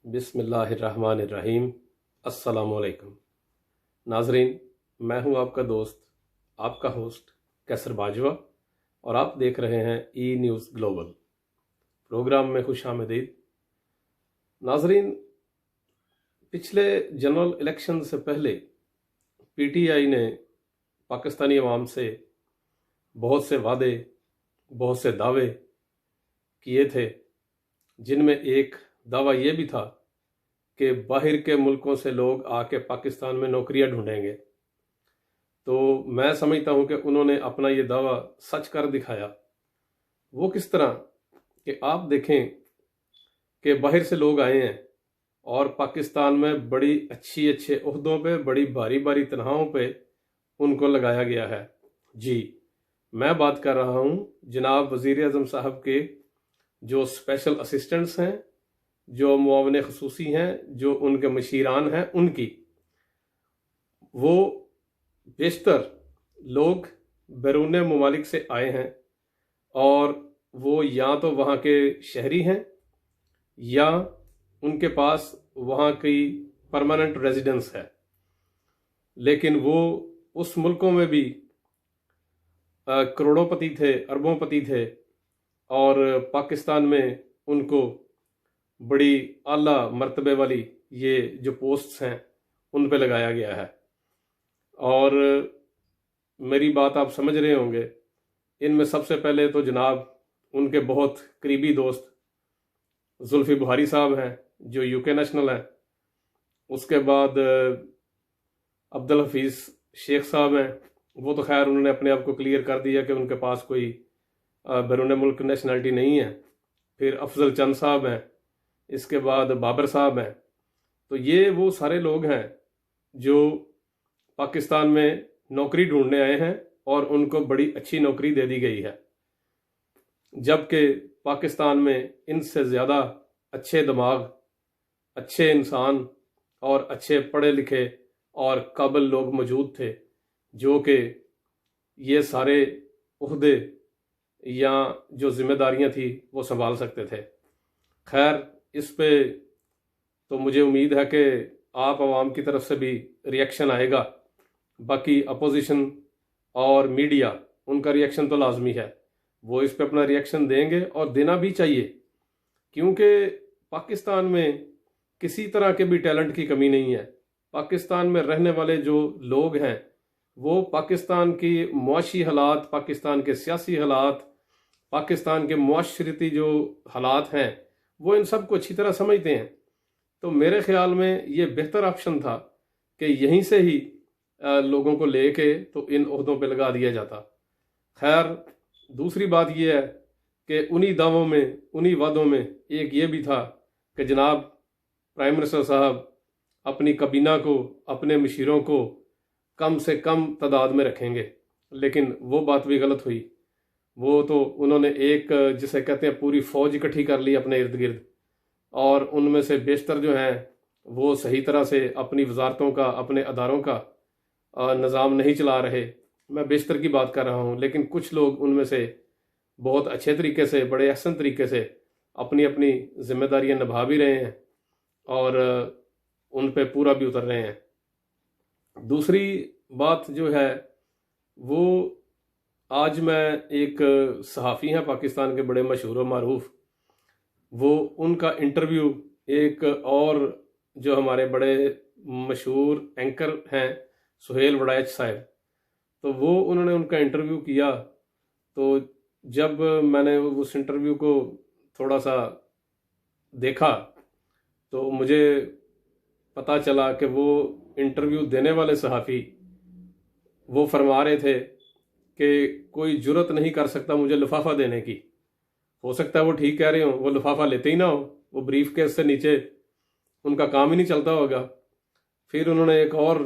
بسم اللہ الرحمن الرحیم۔ السلام علیکم ناظرین، میں ہوں آپ کا دوست، آپ کا ہوسٹ کیسر باجوہ، اور آپ دیکھ رہے ہیں ای نیوز گلوبل پروگرام میں خوش آمدید۔ ناظرین، پچھلے جنرل الیکشن سے پہلے پی ٹی آئی نے پاکستانی عوام سے بہت سے وعدے، بہت سے دعوے کیے تھے، جن میں ایک دعویٰ یہ بھی تھا کہ باہر کے ملکوں سے لوگ آ کے پاکستان میں نوکریاں ڈھونڈیں گے۔ تو میں سمجھتا ہوں کہ انہوں نے اپنا یہ دعویٰ سچ کر دکھایا۔ وہ کس طرح کہ آپ دیکھیں کہ باہر سے لوگ آئے ہیں اور پاکستان میں بڑی اچھے عہدوں پہ، بڑی بھاری تنخواہوں پہ ان کو لگایا گیا ہے۔ جی، میں بات کر رہا ہوں جناب وزیر اعظم صاحب کے جو اسپیشل اسسٹنٹس ہیں، جو معاون خصوصی ہیں، جو ان کے مشیران ہیں، ان کی وہ بیشتر لوگ بیرون ممالک سے آئے ہیں، اور وہ یا تو وہاں کے شہری ہیں یا ان کے پاس وہاں کی پرماننٹ ریزیڈنس ہے، لیکن وہ اس ملکوں میں بھی کروڑوں پتی تھے، اربوں پتی تھے، اور پاکستان میں ان کو بڑی اعلیٰ مرتبے والی یہ جو پوسٹس ہیں ان پہ لگایا گیا ہے۔ اور میری بات آپ سمجھ رہے ہوں گے، ان میں سب سے پہلے تو جناب ان کے بہت قریبی دوست زلفی بخاری صاحب ہیں، جو یو کے نیشنل ہیں۔ اس کے بعد عبدالحفیظ شیخ صاحب ہیں، وہ تو خیر انہوں نے اپنے آپ کو کلیئر کر دیا کہ ان کے پاس کوئی بیرون ملک نیشنلٹی نہیں ہے۔ پھر افضل چند صاحب ہیں، اس کے بعد بابر صاحب ہیں۔ تو یہ وہ سارے لوگ ہیں جو پاکستان میں نوکری ڈھونڈنے آئے ہیں، اور ان کو بڑی اچھی نوکری دے دی گئی ہے، جبکہ پاکستان میں ان سے زیادہ اچھے دماغ، اچھے انسان اور اچھے پڑھے لکھے اور قابل لوگ موجود تھے، جو کہ یہ سارے عہدے یا جو ذمہ داریاں تھیں وہ سنبھال سکتے تھے۔ خیر، اس پہ تو مجھے امید ہے کہ آپ عوام کی طرف سے بھی ریئیکشن آئے گا۔ باقی اپوزیشن اور میڈیا، ان کا ریئیکشن تو لازمی ہے، وہ اس پہ اپنا ریئیکشن دیں گے اور دینا بھی چاہیے، کیونکہ پاکستان میں کسی طرح کے بھی ٹیلنٹ کی کمی نہیں ہے۔ پاکستان میں رہنے والے جو لوگ ہیں وہ پاکستان کی معاشی حالات، پاکستان کے سیاسی حالات، پاکستان کے معاشرتی جو حالات ہیں، وہ ان سب کو اچھی طرح سمجھتے ہیں۔ تو میرے خیال میں یہ بہتر آپشن تھا کہ یہیں سے ہی لوگوں کو لے کے تو ان عہدوں پہ لگا دیا جاتا۔ خیر، دوسری بات یہ ہے کہ انہی دعووں میں، انہی وعدوں میں ایک یہ بھی تھا کہ جناب پرائم منسٹر صاحب اپنی کابینہ کو، اپنے مشیروں کو کم سے کم تعداد میں رکھیں گے، لیکن وہ بات بھی غلط ہوئی۔ وہ تو انہوں نے ایک جسے کہتے ہیں پوری فوج اکٹھی کر لی اپنے ارد گرد، اور ان میں سے بیشتر جو ہیں وہ صحیح طرح سے اپنی وزارتوں کا، اپنے اداروں کا نظام نہیں چلا رہے۔ میں بیشتر کی بات کر رہا ہوں، لیکن کچھ لوگ ان میں سے بہت اچھے طریقے سے، بڑے احسن طریقے سے اپنی اپنی ذمہ داریاں نبھا بھی رہے ہیں، اور ان پہ پورا بھی اتر رہے ہیں۔ دوسری بات جو ہے وہ، آج میں ایک صحافی ہیں پاکستان کے بڑے مشہور و معروف، وہ ان کا انٹرویو ایک اور جو ہمارے بڑے مشہور اینکر ہیں سہیل وڑائچ صاحب، تو وہ انہوں نے ان کا انٹرویو کیا۔ تو جب میں نے اس انٹرویو کو تھوڑا سا دیکھا تو مجھے پتہ چلا کہ وہ انٹرویو دینے والے صحافی وہ فرما رہے تھے کہ کوئی جرت نہیں کر سکتا مجھے لفافہ دینے کی۔ ہو سکتا ہے وہ ٹھیک کہہ رہے ہوں، وہ لفافہ لیتے ہی نہ ہو، وہ بریف کیس سے نیچے ان کا کام ہی نہیں چلتا ہوگا۔ پھر انہوں نے ایک اور،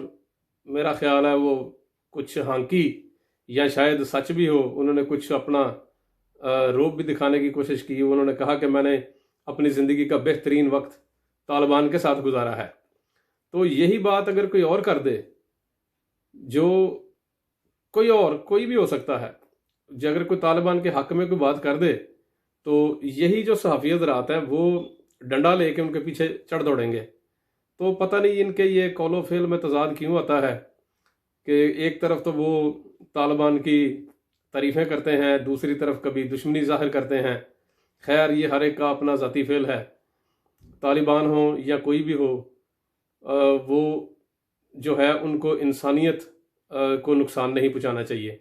میرا خیال ہے وہ کچھ ہانکی یا شاید سچ بھی ہو، انہوں نے کچھ اپنا روب بھی دکھانے کی کوشش کی۔ انہوں نے کہا کہ میں نے اپنی زندگی کا بہترین وقت طالبان کے ساتھ گزارا ہے۔ تو یہی بات اگر کوئی اور کر دے، جو کوئی بھی ہو سکتا ہے، اگر کوئی طالبان کے حق میں کوئی بات کر دے، تو یہی جو صحافی حضرات ہیں وہ डंडा लेके उनके पीछे चढ़ दौड़ेंगे। तो पता नहीं इनके ये कौलो फेल में तजाद क्यों आता है कि एक तरफ तो वो तालिबान की तारीफ़ें करते हैं, दूसरी तरफ कभी दुश्मनी ज़ाहिर करते हैं। खैर ये हर एक का अपना ज़ाती फेल है, तालिबान हो या कोई भी हो, वो जो है उनको इंसानियत को नुकसान नहीं पहुंचाना चाहिए।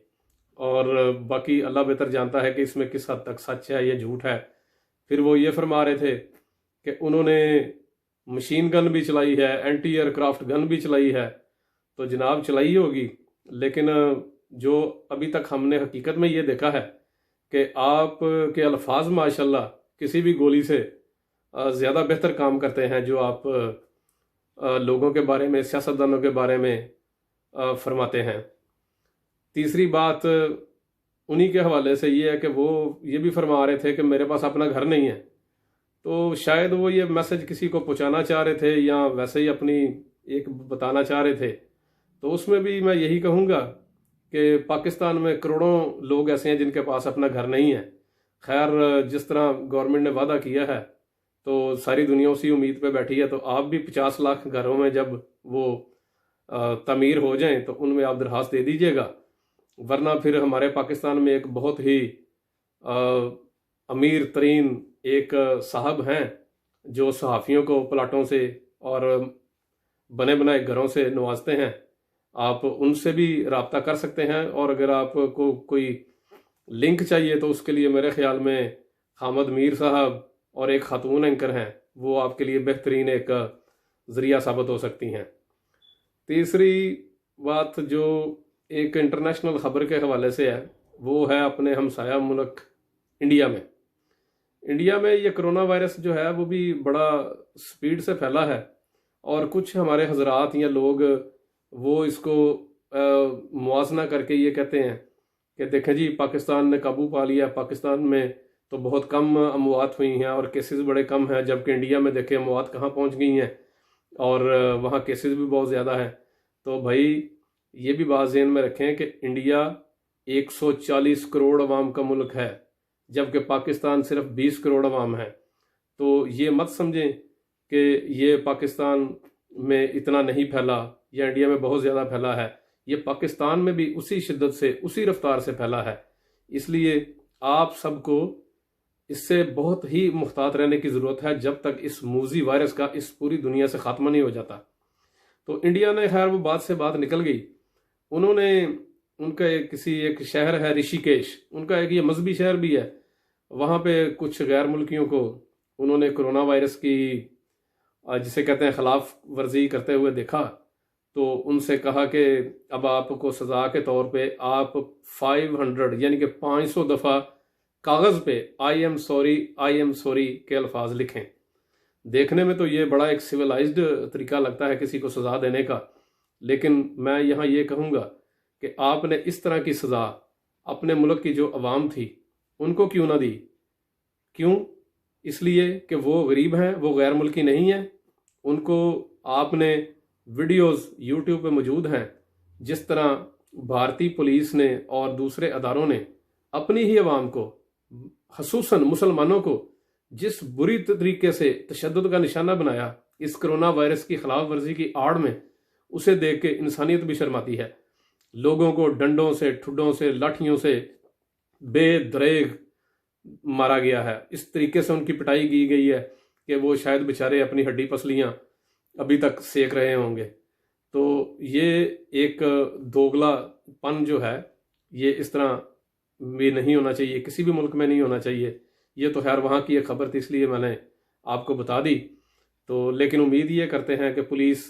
और बाकी अल्लाह बेहतर जानता है कि इसमें किस हद तक सच है या झूठ है। फिर वो ये फरमा रहे थे कि उन्होंने मशीन गन भी चलाई है, एंटी एयरक्राफ्ट गन भी चलाई है। तो जनाब चलाई होगी, लेकिन जो अभी तक हमने हकीकत में ये देखा है कि आप के अल्फाज माशाल्लाह किसी भी गोली से ज़्यादा बेहतर काम करते हैं जो आप लोगों के बारे में, सियासतदानों के बारे में फरमाते हैं। तीसरी बात उन्हीं के हवाले से ये है कि वो ये भी फरमा रहे थे कि मेरे पास अपना घर नहीं है। तो शायद वो ये मैसेज किसी को पहुंचाना चाह रहे थे या वैसे ही अपनी एक बताना चाह रहे थे। तो उसमें भी मैं यही कहूँगा कि पाकिस्तान में करोड़ों लोग ऐसे हैं जिनके पास अपना घर नहीं है। खैर जिस तरह गवर्नमेंट ने वादा किया है तो सारी दुनिया उसी उम्मीद पे बैठी है। तो आप भी 50 लाख घरों में जब वो तमीर हो जाएं तो उनमें आप दरखास्त दे दीजिएगा, वरना फिर हमारे पाकिस्तान में एक बहुत ही अमीर तरीन एक साहब हैं जो सहाफ़ियों को प्लाटों से और बने बनाए घरों से नवाजते हैं। आप उनसे भी रब्ता कर सकते हैं, और अगर आपको कोई लिंक चाहिए तो उसके लिए मेरे ख्याल में हामिद मीर साहब और एक खातून एंकर हैं, वो आपके लिए बेहतरीन एक ज़रिया साबित हो सकती हैं। तीसरी बात जो एक इंटरनेशनल ख़बर के हवाले से है वो है अपने हमसाया मुल्क इंडिया में। इंडिया में ये कोरोना वायरस जो है वो भी बड़ा स्पीड से फैला है, और कुछ हमारे हजरात या लोग वो इसको मुआजना करके ये कहते हैं कि देखें जी पाकिस्तान ने काबू पा लिया, पाकिस्तान में तो बहुत कम अमवात हुई हैं और केसेस बड़े कम हैं, जबकि इंडिया में देखें अमवात कहाँ पहुँच गई हैं और वहाँ केसेस भी बहुत ज़्यादा हैं। तो भाई ये भी बात ज़हन में रखें कि इंडिया 140 करोड़ अवाम का मुल्क है, जबकि पाकिस्तान सिर्फ 20 करोड़ अवाम है। तो ये मत समझें कि ये पाकिस्तान में इतना नहीं फैला या इंडिया में बहुत ज़्यादा फैला है। ये पाकिस्तान में भी उसी शिद्दत से, उसी रफ्तार से फैला है। इसलिए आप सबको इससे बहुत ही मुहतात रहने की ज़रूरत है जब तक इस मूजी वायरस का इस पूरी दुनिया से ख़ात्मा नहीं हो जाता। तो इंडिया ने खैर वो बात से बात निकल गई। उन्होंने उनका किसी एक शहर है ऋषिकेश, उनका एक ये मजहबी शहर भी है, वहाँ पे कुछ गैर मुल्कियों को उन्होंने कोरोना वायरस की जिसे कहते हैं खिलाफ वर्जी करते हुए देखा। तो उनसे कहा कि अब आपको सज़ा के तौर पे आप 500 यानी कि 500 दफ़ा कागज़ पे आई एम सॉरी के अल्फाज लिखें। देखने में तो ये बड़ा एक सिविलाइज्ड तरीका लगता है किसी को सज़ा देने का, लेकिन मैं यहाँ ये कहूँगा कि आपने इस तरह की सज़ा अपने मुल्क की जो अवाम थी उनको क्यों ना दी। क्यों? इसलिए कि वो गरीब हैं, वो गैर मुल्की नहीं हैं। उनको आपने वीडियोस यूट्यूब पे मौजूद हैं, जिस तरह भारतीय पुलिस ने और दूसरे अदारों ने अपनी ही अवाम को, खसूसन मुसलमानों को, जिस बुरी तरीके से तशद्दुद का निशाना बनाया इस कोरोना वायरस की खिलाफ वर्जी की आड़ में, उसे देख के इंसानियत भी शर्माती है। लोगों को डंडों से, ठुड्डों से, लाठियों से बेदरेग मारा गया है। इस तरीके से उनकी पिटाई की गई है कि वो शायद बेचारे अपनी हड्डी पसलियां अभी तक सेक रहे होंगे। तो ये एक दोगलापन जो है ये इस तरह भी नहीं होना चाहिए, किसी भी मुल्क में नहीं होना चाहिए। ये तो खैर वहाँ की एक खबर थी इसलिए मैंने आपको बता दी। तो लेकिन उम्मीद ये करते हैं कि पुलिस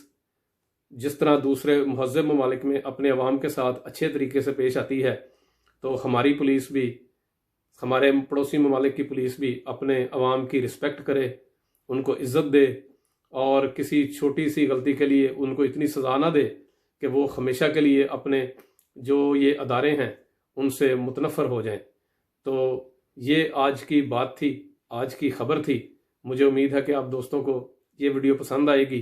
जिस तरह दूसरे महज़ब ममालिक में अपने अवाम के साथ अच्छे तरीके से पेश आती है, तो हमारी पुलिस भी, हमारे पड़ोसी ममालिक की पुलिस भी अपने अवाम की रिस्पेक्ट करे, उनको इज़्ज़त दे, और किसी छोटी सी गलती के लिए उनको इतनी सज़ा ना दे कि वो हमेशा के लिए अपने जो ये अदारे हैं उनसे मुतनफ़र हो जाएं। तो ये आज की बात थी, आज की खबर थी। मुझे उम्मीद है कि आप दोस्तों को ये वीडियो पसंद आएगी।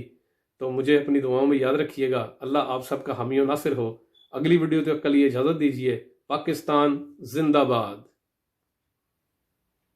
तो मुझे अपनी दुआओं में याद रखिएगा। अल्लाह आप सबका हामी और नासिर हो। अगली वीडियो तक के लिए इजाज़त दीजिए। पाकिस्तान जिंदाबाद।